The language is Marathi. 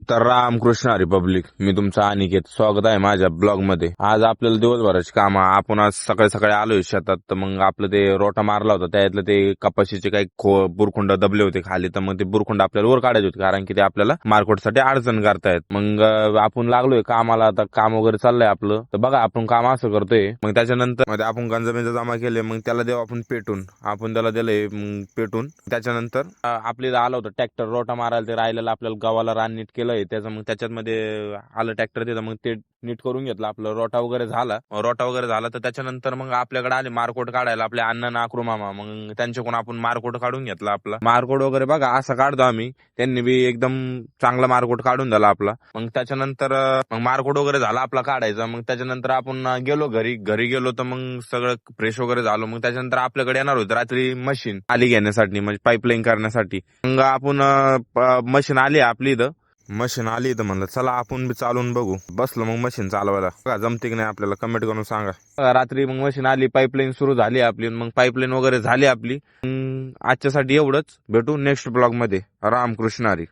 तर रामकृष्ण हरी पब्लिक, मी तुमचा अनिकेत. स्वागत आहे माझ्या ब्लॉग मध्ये. आज आपल्याला दिवसभराची काम, आपण आज सकाळी सकाळी आलोय शेतात. तर मग आपलं ते रोटा मारला होता, त्यातलं ते कपाशीचे काही बुरखुंड दबले होते खाली. तर मग ते बुरखुंड आपल्याला वर काढायचे होते, कारण की ते आपल्याला मार्केटसाठी अडचण करतायत. मग आपण लागलोय कामाला. आता काम वगैरे चाललंय आपलं. तर बघा आपण काम असं करतोय. मग त्याच्यानंतर मध्ये आपण गंजमेज जमा केले, मग त्याला देऊ आपण पेटून. आपण त्याला दिलंय पेटून. त्याच्यानंतर आपल्याला आलं होतं ट्रॅक्टर रोटा मारायला, ते राहिलेलं आपल्याला गावाला रान नीट केलंय. त्याचं मग त्याच्यामध्ये आलं ट्रॅक्टर तिथं, मग ते नीट करून घेतलं. आपलं रोटा वगैरे झाला. तर त्याच्यानंतर मग आपल्याकडे आले मारकोट काढायला आपले अण्णा नाकरू मामा. मग त्यांच्याकडून आपण मारकोट काढून घेतला. आपला मारकोट वगैरे बघा असं काढतो आम्ही. त्यांनी बी एकदम चांगला मारकोट काढून दिला आपला. मग त्याच्यानंतर मग मारकोट वगैरे झाला आपला काढायचा. मग त्याच्यानंतर आपण गेलो घरी गेलो. तर मग सगळं फ्रेश वगैरे झालो. मग त्याच्यानंतर आपल्याकडे येणार होतं रात्री मशीन आली घेण्यासाठी, म्हणजे पाईपलाईन करण्यासाठी. मग आपण मशीन आली आपली इथं. मशीन आली तर म्हणलं चला आपण बी चालून बघू. बसलो मग मशीन चालवायला. बघा जमते की नाही आपल्याला, कमेंट करून सांगा. रात्री मग मशीन आली, पाईपलाईन सुरू झाली आपली. मग पाईपलाईन वगैरे झाली आपली. आजच्यासाठी एवढंच. भेटू नेक्स्ट ब्लॉग मध्ये. रामकृष्ण हरी.